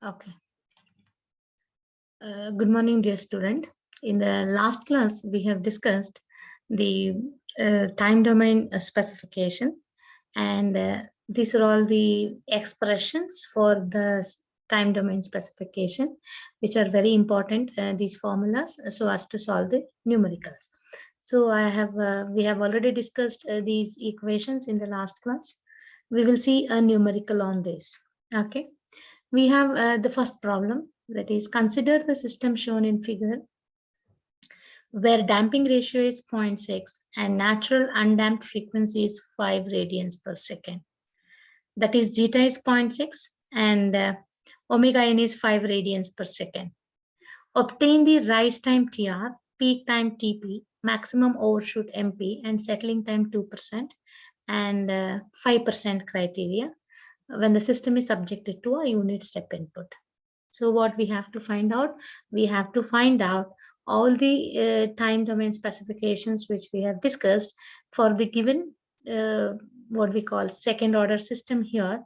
Okay. Good morning, dear student. In the last class, we have discussed the time domain specification, and these are all the expressions for the time domain specification, which are very important, these formulas, so as to solve the numericals. So we have already discussed these equations in the last class. We will see a numerical on this. Okay. We have the first problem, that is, consider the system shown in figure where damping ratio is 0.6 and natural undamped frequency is 5 radians per second. That is, zeta is 0.6 and omega n is 5 radians per second. Obtain the rise time TR, peak time TP, maximum overshoot MP, and settling time 2% and 5% criteria when the system is subjected to a unit step input. So what we have to find out? We have to find out all the time domain specifications which we have discussed for the given what we call second order system here.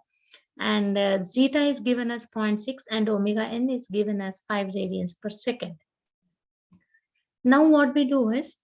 And zeta is given as 0.6 and omega n is given as 5 radians per second. Now what we do is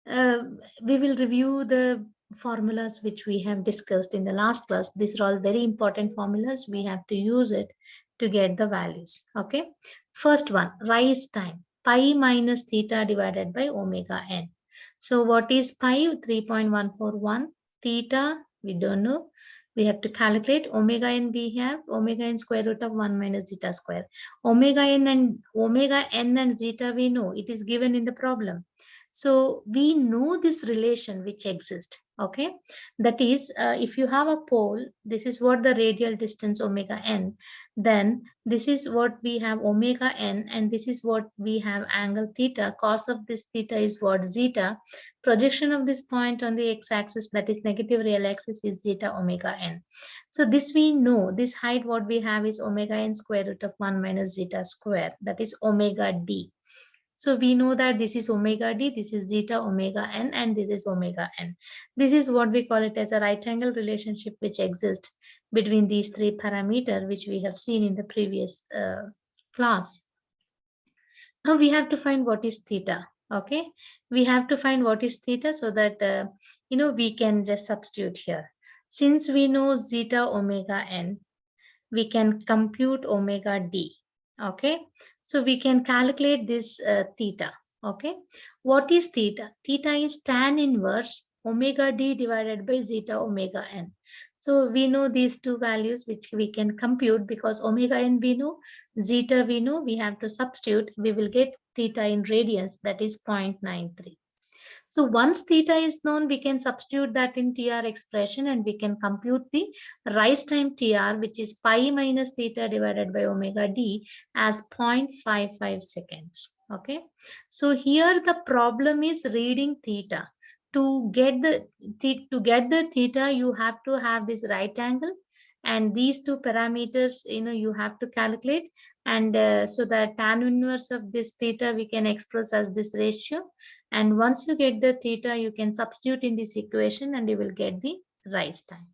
we will review the formulas which we have discussed in the last class. These are all very important formulas. We have to use it to get the values. Okay. First one, rise time, pi minus theta divided by omega n. So what is pi? 3.141. Theta, we don't know. We have to calculate. Omega n, we have omega n square root of 1 minus zeta square. Omega n and zeta we know. It is given in the problem. So we know this relation which exists. Okay, that is, if you have a pole, this is what the radial distance omega n, then this is what we have omega n, and this is what we have angle theta. Cos of this theta is what? Zeta. Projection of this point on the x-axis, that is negative real axis, is zeta omega n. So this we know. This height what we have is omega n square root of 1 minus zeta square, that is omega d. So we know that this is omega d, this is zeta omega n, and this is omega n. This is what we call it as a right angle relationship which exists between these three parameters, which we have seen in the previous class. Now we have to find what is theta. Okay, we have to find what is theta so that we can just substitute here. Since we know zeta omega n, we can compute omega d. Okay, so we can calculate this theta. Okay, what is theta? Theta is tan inverse omega d divided by zeta omega n. So we know these two values which we can compute, because omega n we know, zeta we know. We have to substitute. We will get theta in radians, that is 0.93. So once theta is known, we can substitute that in TR expression and we can compute the rise time TR, which is pi minus theta divided by omega d, as 0.55 seconds. Okay. So here the problem is reading theta. To get the theta, you have to have this right angle, and these two parameters you have to calculate, and so that tan inverse of this theta we can express as this ratio, and once you get the theta you can substitute in this equation and you will get the rise time.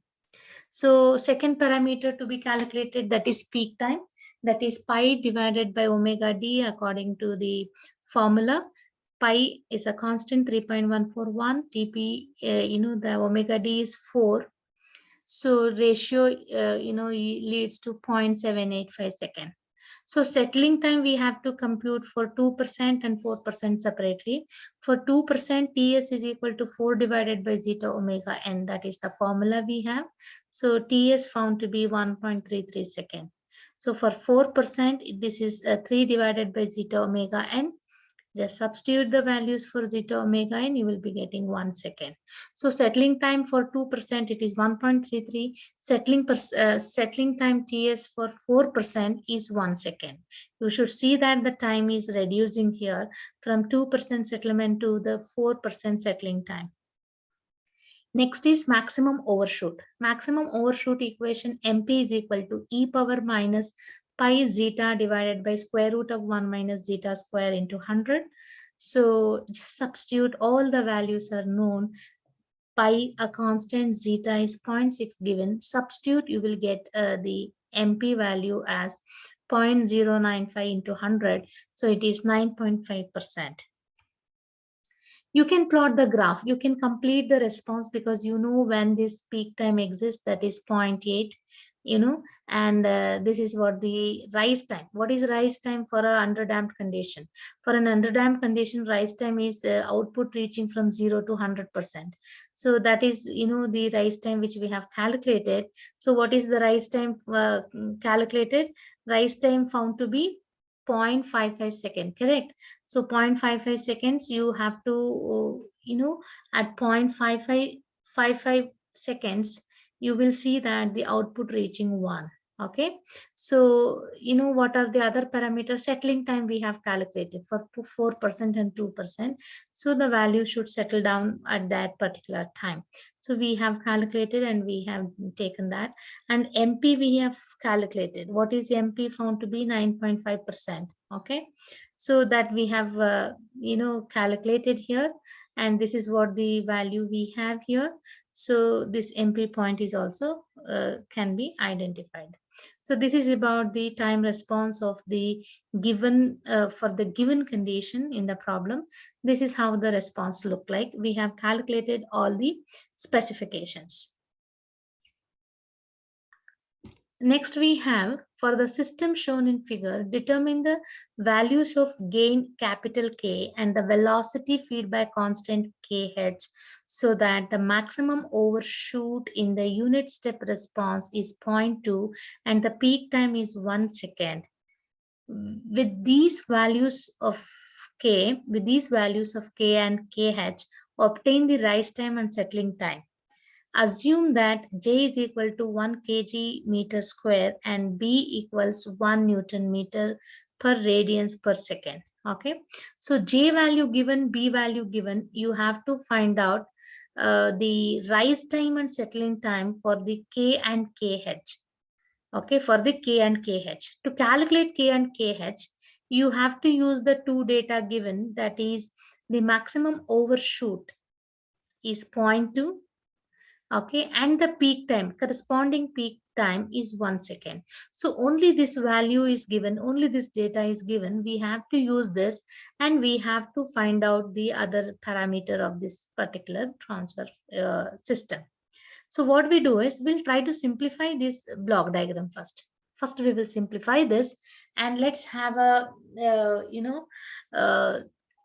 So second parameter to be calculated, that is peak time, that is pi divided by omega d according to the formula. Pi is a constant 3.141, TP the omega d is 4. So ratio, leads to 0.785 second. So settling time we have to compute for 2% and 4% separately. For 2%, TS is equal to 4 divided by zeta omega n. That is the formula we have. So TS found to be 1.33 second. So for 4%, this is 3 divided by zeta omega n. Just substitute the values for zeta omega n, you will be getting 1 second. So settling time for 2%, it is 1.33. Settling time TS for 4% is 1 second. You should see that the time is reducing here from 2% settlement to the 4% settling time. Next is maximum overshoot. Maximum overshoot equation MP is equal to e power minus pi zeta divided by square root of 1 minus zeta square into 100. So just substitute, all the values are known. Pi, a constant, zeta is 0.6 given. Substitute, you will get the MP value as 0.095 into 100. So it is 9.5%. You can plot the graph. You can complete the response because you know when this peak time exists, that is 0.8, and this is what the rise time. What is rise time for an underdamped condition? For an underdamped condition, rise time is output reaching from 0 to 100%. So that is, the rise time which we have calculated. So what is the rise time calculated? Rise time found to be 0.55 second, correct? So 0.55 seconds, you have to, at 0.55 seconds, you will see that the output reaching 1. Okay. So, what are the other parameters? Settling time we have calculated for 4% and 2%. So the value should settle down at that particular time. So we have calculated and we have taken that. And MP we have calculated. What is MP found to be 9.5%. Okay. So that we have, calculated here. And this is what the value we have here. So this MP point is also can be identified. So this is about the time response of the given for the given condition in the problem. This is how the response look like. We have calculated all the specifications. Next we have, for the system shown in figure, determine the values of gain capital K and the velocity feedback constant KH so that the maximum overshoot in the unit step response is 0.2 and the peak time is 1 second. With these values of K and KH, obtain the rise time and settling time. Assume that J is equal to 1 kg meter square and B equals 1 Newton meter per radians per second. Okay. So J value given, B value given, you have to find out the rise time and settling time for the K and KH. Okay. For the K and KH. To calculate K and KH, you have to use the two data given, that is the maximum overshoot is 0.2. Okay, and the peak time, corresponding peak time is 1 second. So only this value is given, only this data is given. We have to use this and we have to find out the other parameter of this particular transfer system. So what we do is we'll try to simplify this block diagram first. First, we will simplify this and let's have a,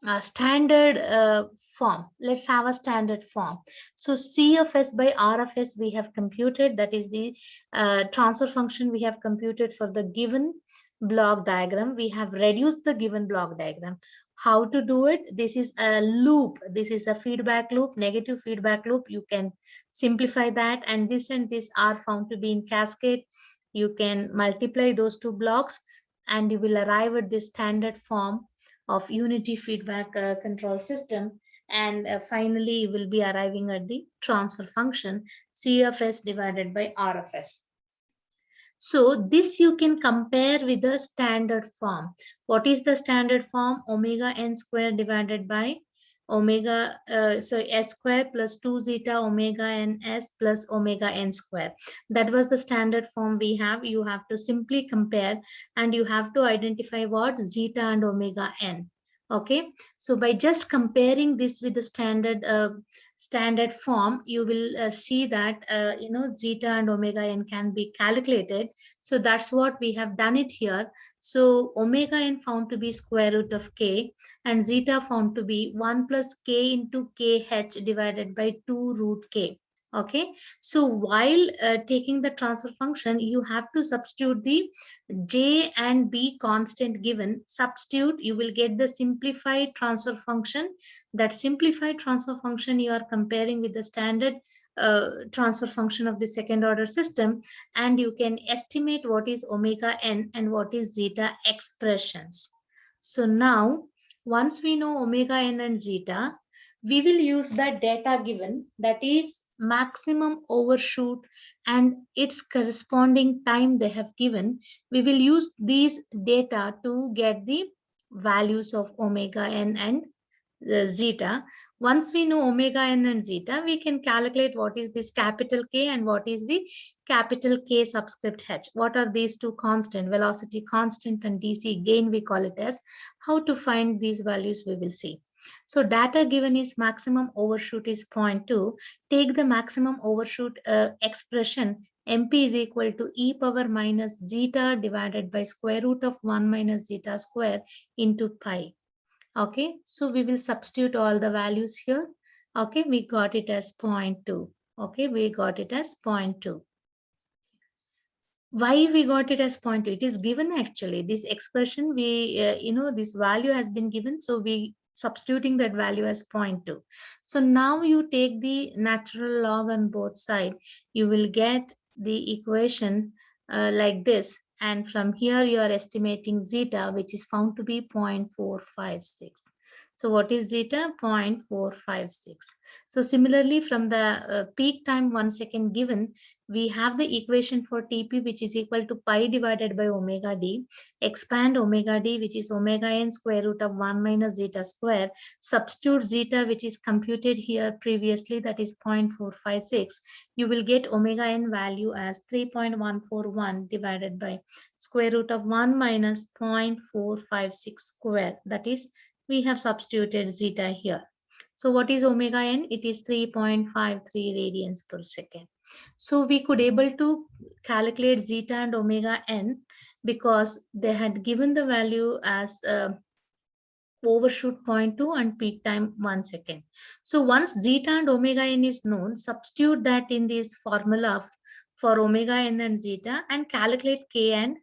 a standard form. Let's have a standard form. So C of S by R of S we have computed. That is the transfer function we have computed for the given block diagram. We have reduced the given block diagram. How to do it? This is a loop. This is a feedback loop, negative feedback loop. You can simplify that, and this are found to be in cascade. You can multiply those two blocks and you will arrive at this standard form of unity feedback control system. And finally, you will be arriving at the transfer function C of S divided by R of S. So this you can compare with the standard form. What is the standard form? Omega n square divided by omega, s square plus 2 zeta omega n s plus omega n square. That was the standard form we have. You have to simply compare and you have to identify what zeta and omega n. Okay, so by just comparing this with the standard form, you will see that zeta and omega n can be calculated. So that's what we have done it here. So omega n found to be square root of k and zeta found to be 1 plus k into kh divided by 2 root k. Okay, so while taking the transfer function, you have to substitute the J and B constant given. Substitute, you will get the simplified transfer function. That simplified transfer function you are comparing with the standard transfer function of the second order system, and you can estimate what is omega n and what is zeta expressions. So now, once we know omega n and zeta, we will use the data given, that is maximum overshoot and its corresponding time they have given. We will use these data to get the values of omega n and zeta. Once we know omega n and zeta, we can calculate what is this capital K and what is the capital K subscript h. What are these two constant, velocity constant and DC gain we call it as. How to find these values we will see. So data given is maximum overshoot is 0.2. Take the maximum overshoot expression MP is equal to e power minus zeta divided by square root of 1 minus zeta square into pi. Okay, so we will substitute all the values here. Okay, we got it as 0.2. Okay, we got it as 0.2. Why we got it as 0.2? It is given actually. This expression, this value has been given. So we substituting that value as 0.2. So now you take the natural log on both sides. You will get the equation like this. And from here, you are estimating zeta, which is found to be 0.456. So what is zeta? 0.456. So similarly, from the peak time 1 second given, we have the equation for TP, which is equal to pi divided by omega d. Expand omega d, which is omega n square root of 1 minus zeta square. Substitute zeta, which is computed here previously, that is 0.456. You will get omega n value as 3.141 divided by square root of 1 minus 0.456 square. That is, we have substituted zeta here. So what is omega n? It is 3.53 radians per second. So we could able to calculate zeta and omega n because they had given the value as overshoot 0.2 and peak time 1 second. So once zeta and omega n is known, substitute that in this formula for omega n and zeta and calculate k and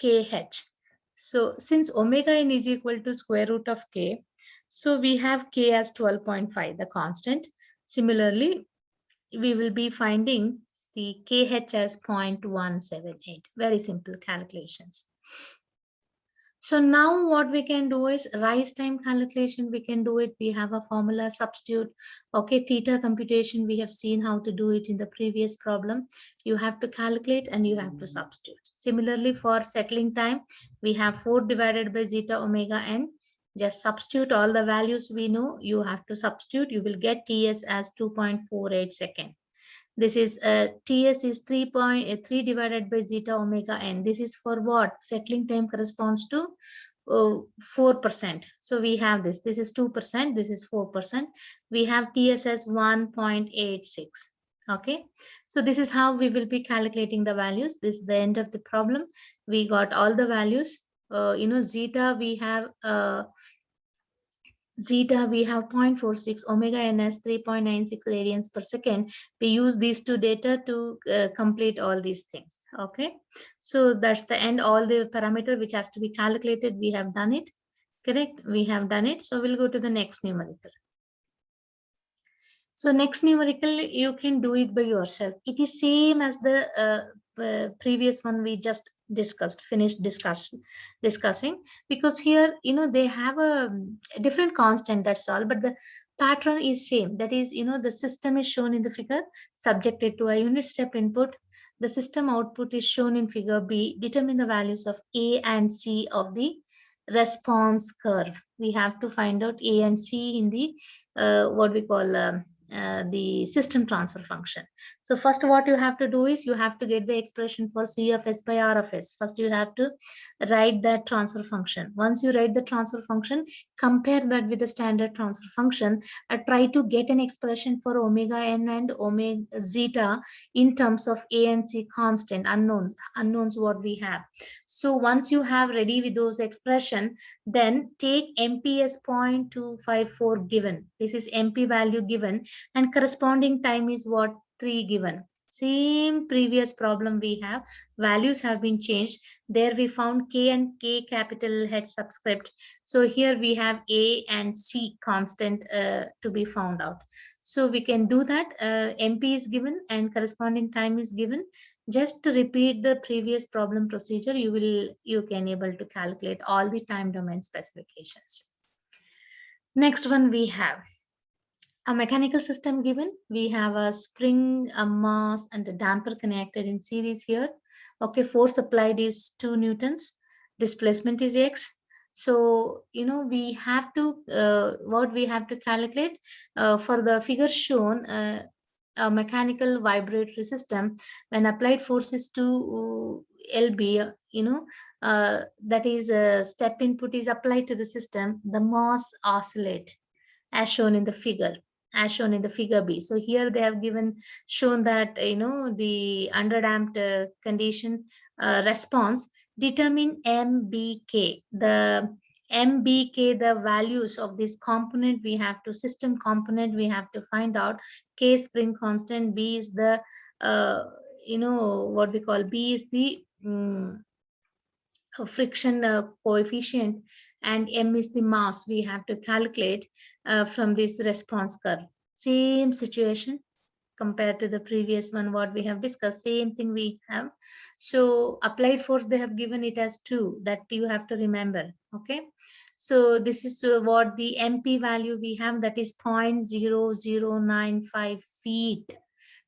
kh. So since omega n is equal to square root of k, so we have k as 12.5, the constant. Similarly, we will be finding the kh as 0.178. Very simple calculations. So now what we can do is rise time calculation. We can do it. We have a formula substitute. Okay, theta computation. We have seen how to do it in the previous problem. You have to calculate and you have to substitute. Similarly, for settling time, we have 4 divided by zeta omega n. Just substitute all the values we know. You have to substitute. You will get TS as 2.48 seconds. This is TS is 3.3 divided by zeta omega n. This is for what? Settling time corresponds to 4%. So we have this. This is 2%. This is 4%. We have TS as 1.86. Okay. So this is how we will be calculating the values. This is the end of the problem. We got all the values. Zeta we have zeta we have 0.46, omega n as 3.96 radians per second. We use these two data to complete all these things. Okay, so that's the end. All the parameter which has to be calculated, we have done it. Correct, we have done it. So we'll go to the next numerical. So next numerical, you can do it by yourself. It is same as the previous one we just finished discussing, because here, they have a different constant, that's all, but the pattern is same. That is, the system is shown in the figure, subjected to a unit step input. The system output is shown in figure B. Determine the values of A and C of the response curve. We have to find out A and C in the what we call the system transfer function. So first what you have to do is you have to get the expression for C of S by R of S. First you have to write that transfer function. Once you write the transfer function, compare that with the standard transfer function. Try to get an expression for omega n and omega zeta in terms of A and C constant, unknowns what we have. So once you have ready with those expression, then take MP as 0.254 given. This is MP value given, and corresponding time is what? 3 given. Same previous problem we have, values have been changed. There we found K and K capital H subscript. So here we have A and C constant to be found out. So we can do that. MP is given and corresponding time is given. Just to repeat the previous problem procedure, you can able to calculate all the time domain specifications. Next one we have a mechanical system given. We have a spring, a mass, and a damper connected in series here. Okay, force applied is 2 newtons. Displacement is x. So, we have to, what we have to calculate for the figure shown, a mechanical vibratory system, when applied forces to LB, that is a step input is applied to the system, the mass oscillate as shown in the figure, as shown in the figure B. So here they have shown that, the underdamped condition response determine MBK. The MBK, the values of this component, we have to system component, we have to find out. K spring constant, B is the, what we call B is the friction coefficient, and M is the mass we have to calculate from this response curve. Same situation compared to the previous one what we have discussed, same thing we have. So applied force they have given it as 2, that you have to remember. Okay, so this is what the MP value we have, that is 0.0095 feet.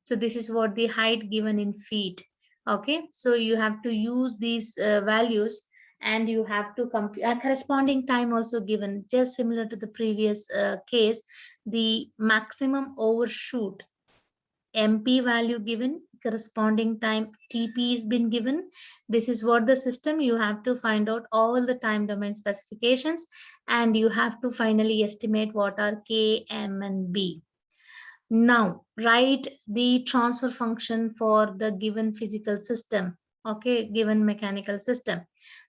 So this is what the height given in feet. Okay, so you have to use these values, and you have to compute corresponding time also given, just similar to the previous case. The maximum overshoot MP value given, corresponding time TP is been given. This is what the system, you have to find out all the time domain specifications, and you have to finally estimate what are K, M, and B. Now, write the transfer function for the given physical system, okay, given mechanical system.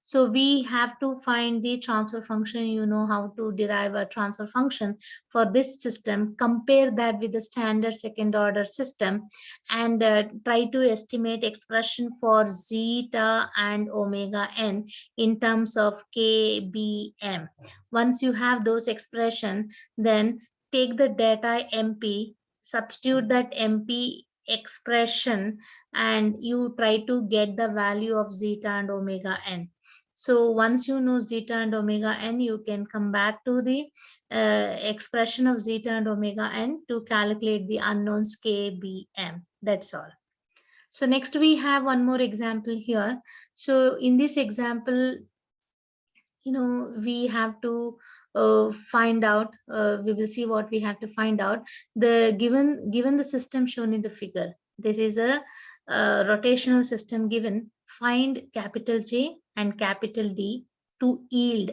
So we have to find the transfer function. You know how to derive a transfer function for this system. Compare that with the standard second order system, and try to estimate expression for zeta and omega n in terms of K, B, M. Once you have those expression, then take the data MP, substitute that MP expression, and you try to get the value of zeta and omega n. So once you know zeta and omega n, you can come back to the expression of zeta and omega n to calculate the unknowns K, B, M. That's all. So next we have one more example here. So in this example, we have to find out, we will see what we have to find out. The given the system shown in the figure, this is a rotational system given. Find capital J and capital D to yield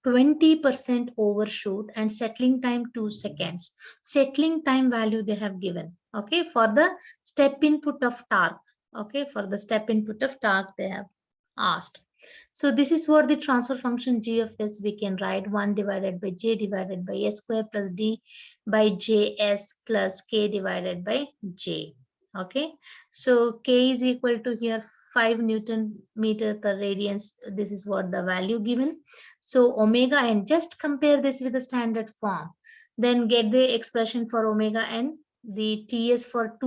20% overshoot and settling time 2 seconds. Settling time value they have given, okay, for the step input of torque. Okay, for the step input of torque they have asked. So this is what the transfer function G of S we can write 1 divided by J divided by S square plus D by JS plus K divided by J. Okay, so K is equal to here 5 Newton meter per radians. This is what the value given. So omega n, just compare this with the standard form. Then get the expression for omega n. The TS for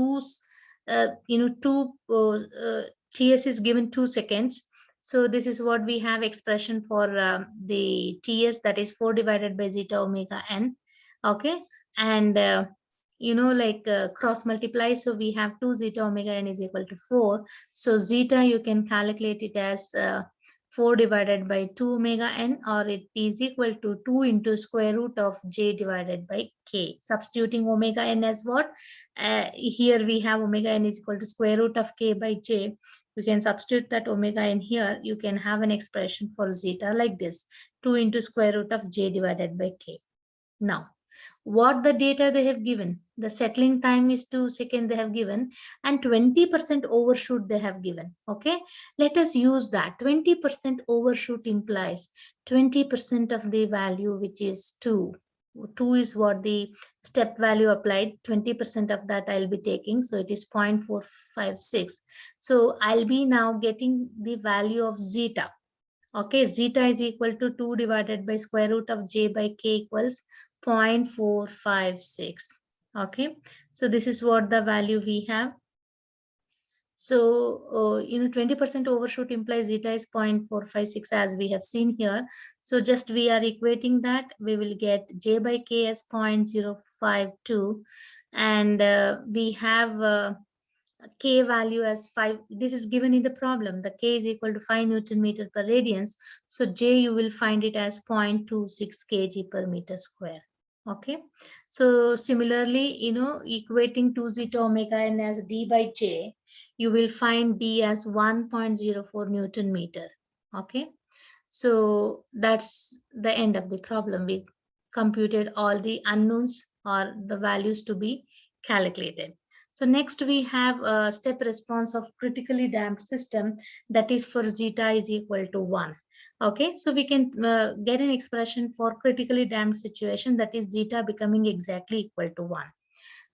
TS is given 2 seconds. So this is what we have expression for the TS, that is 4 divided by zeta omega n. Okay, and cross multiply. So we have 2 zeta omega n is equal to 4. So zeta you can calculate it as 4 divided by 2 omega n, or it is equal to 2 into square root of J divided by K. Substituting omega n as what? Here we have omega n is equal to square root of K by J. You can substitute that omega in here. You can have an expression for zeta like this, 2 into square root of J divided by K. Now, what the data they have given? The settling time is 2 seconds they have given, and 20% overshoot they have given. Okay, let us use that. 20% overshoot implies 20% of the value, which is 2. 2 is what the step value applied. 20% of that I'll be taking, so it is 0.456. So I'll be now getting the value of zeta. Okay, zeta is equal to 2 divided by square root of J by K equals 0.456. Okay, so this is what the value we have. So 20% overshoot implies zeta is 0.456 as we have seen here. So just we are equating that, we will get J by K as 0.052, and we have K value as 5. This is given in the problem. The K is equal to 5 Newton meter per radians. So J, you will find it as 0.26 kg per meter square. Okay. So similarly, equating 2z to omega n as d by J, you will find d as 1.04 Newton meter. Okay. So that's the end of the problem. We computed all the unknowns or the values to be calculated. So next we have a step response of critically damped system, that is for zeta is equal to 1. Okay, so we can get an expression for critically damped situation, that is zeta becoming exactly equal to 1.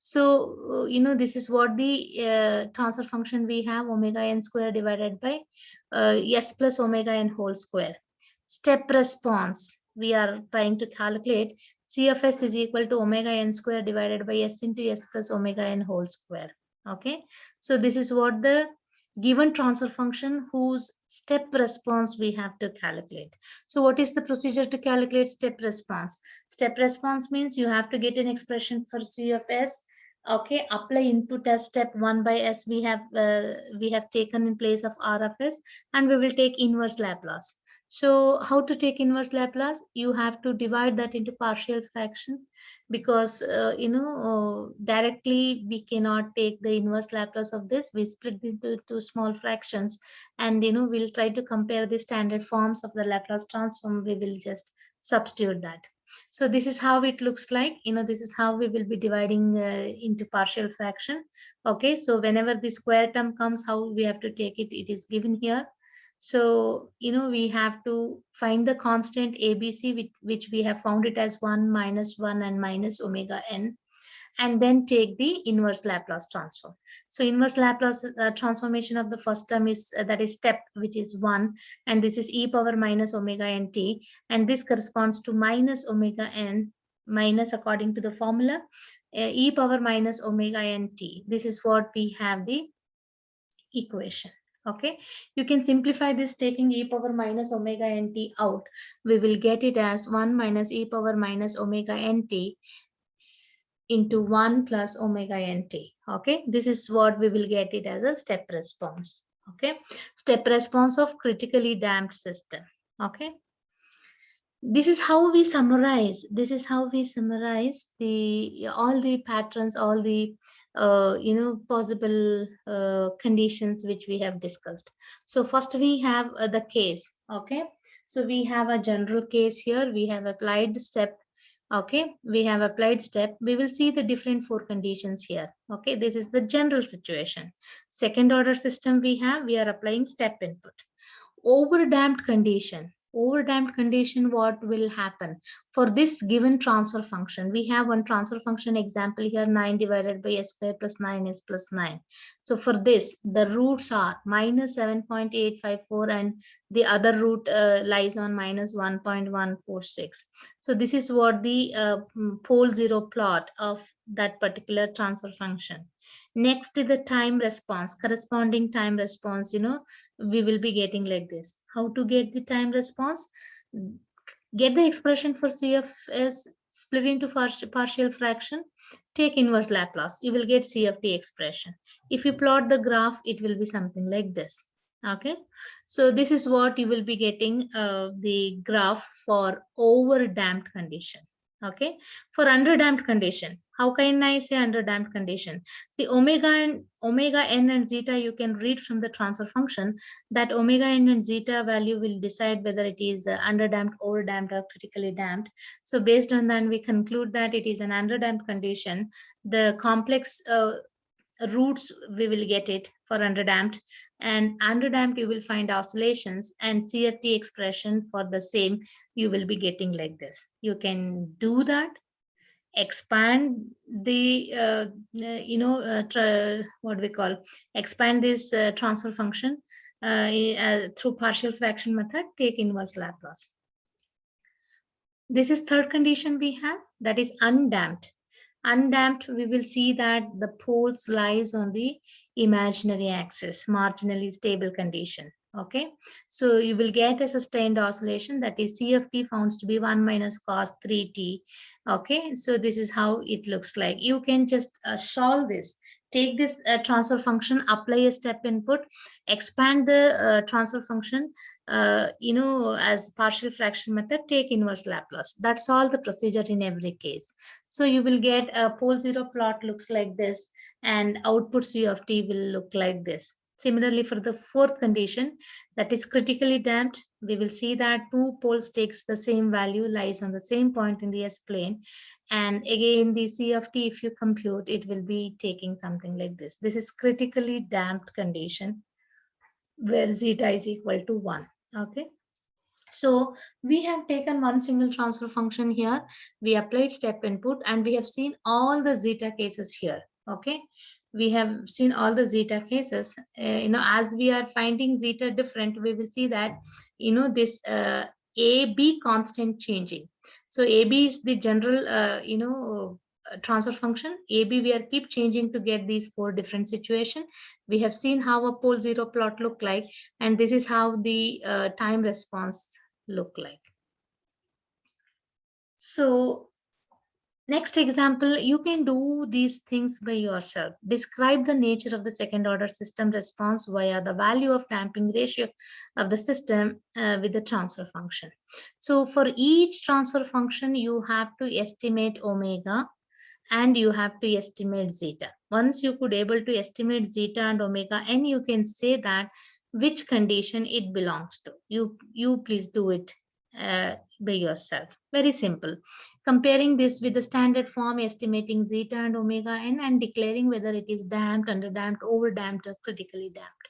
So, this is what the transfer function we have, omega n square divided by s plus omega n whole square. Step response, we are trying to calculate C of s is equal to omega n square divided by s into s plus omega n whole square. Okay, so this is what the given transfer function whose step response we have to calculate. So what is the procedure to calculate step response? Step response means you have to get an expression for C of s. Okay, apply input as step 1 by s we have taken in place of r of s, and we will take inverse Laplace. So how to take inverse Laplace? You have to divide that into partial fraction, because directly we cannot take the inverse Laplace of this. We split this into two small fractions, and we'll try to compare the standard forms of the Laplace transform. We will just substitute that. So this is how it looks like. This is how we will be dividing into partial fraction. Okay, so whenever the square term comes, how we have to take it, it is given here. So we have to find the constant ABC, which we have found it as 1 minus 1 and minus omega n, and then take the inverse Laplace transform. So inverse Laplace transformation of the first term is that is step, which is 1, and this is e power minus omega n t, and this corresponds to minus omega n minus, according to the formula, e power minus omega n t. This is what we have the equation. Okay, you can simplify this taking e power minus omega n t out. We will get it as 1 minus e power minus omega n t into 1 plus omega nt. Okay, this is what we will get it as a step response. Okay, step response of critically damped system. Okay, this is how we summarize. This is how we summarize the all the patterns, all the possible conditions which we have discussed. So first we have the case. Okay, so we have a general case here. We have applied step. Okay, we have applied step. We will see the different 4 conditions here. Okay, this is the general situation. Second order system we are applying step input. Overdamped condition. Overdamped condition, what will happen? For this given transfer function, we have one transfer function example here, 9 divided by s square plus 9s plus 9. So for this, the roots are minus 7.854 and the other root lies on minus 1.146. So this is what the pole zero plot of that particular transfer function. Next is the time response, corresponding time response, we will be getting like this. How to get the time response? Get the expression for CFS, split into partial fraction, take inverse Laplace, you will get CFT expression. If you plot the graph, it will be something like this. Okay, so this is what you will be getting the graph for overdamped condition. Okay, for underdamped condition, how can I say underdamped condition? The omega n and zeta you can read from the transfer function, that omega n and zeta value will decide whether it is underdamped, overdamped, or critically damped. So based on that, we conclude that it is an underdamped condition. The complex roots we will get it for underdamped, and underdamped you will find oscillations, and CFT expression for the same you will be getting like this. You can do that, expand the what we call, expand this transfer function through partial fraction method, take inverse Laplace. This is third condition we have, that is undamped. Undamped, we will see that the poles lies on the imaginary axis, marginally stable condition. Okay, so you will get a sustained oscillation, that is C of t found to be 1 minus cos 3t. Okay, so this is how it looks like. You can just solve this. Take this transfer function, apply a step input, expand the transfer function, as partial fraction method, take inverse Laplace. That's all the procedure in every case. So you will get a pole zero plot looks like this, and output C of t will look like this. Similarly, for the fourth condition, that is critically damped, we will see that two poles takes the same value, lies on the same point in the S-plane. And again, the C of t, if you compute, it will be taking something like this. This is critically damped condition where zeta is equal to 1. Okay. So we have taken one single transfer function here. We applied step input and we have seen all the zeta cases here. Okay. We have seen all the zeta cases. As we are finding zeta different, we will see that, this AB constant changing. So AB is the general, transfer function. AB we are keep changing to get these four different situations. We have seen how a pole zero plot look like, and this is how the time response look like. So next example, you can do these things by yourself. Describe the nature of the second order system response via the value of damping ratio of the system with the transfer function. So for each transfer function, you have to estimate omega and you have to estimate zeta. Once you could able to estimate zeta and omega, and you can say that which condition it belongs to. You please do it by yourself. Very simple. Comparing this with the standard form, estimating zeta and omega n, and declaring whether it is damped, underdamped, overdamped, or critically damped.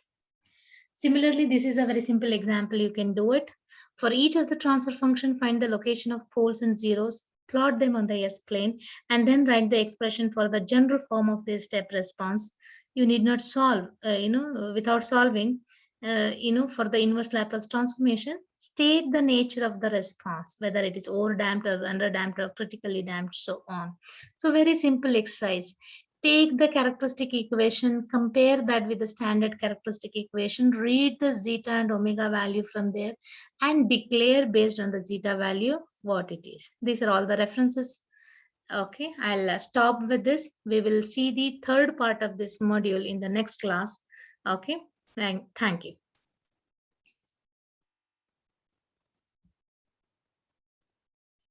Similarly, this is a very simple example. You can do it. For each of the transfer function, find the location of poles and zeros, plot them on the S-plane, and then write the expression for the general form of the step response. You need not solve, without solving, for the inverse Laplace transformation, state the nature of the response, whether it is overdamped or underdamped or critically damped, so on. So very simple exercise. Take the characteristic equation, compare that with the standard characteristic equation, read the zeta and omega value from there, and declare based on the zeta value what it is. These are all the references. Okay, I'll stop with this. We will see the third part of this module in the next class. Okay, thank you.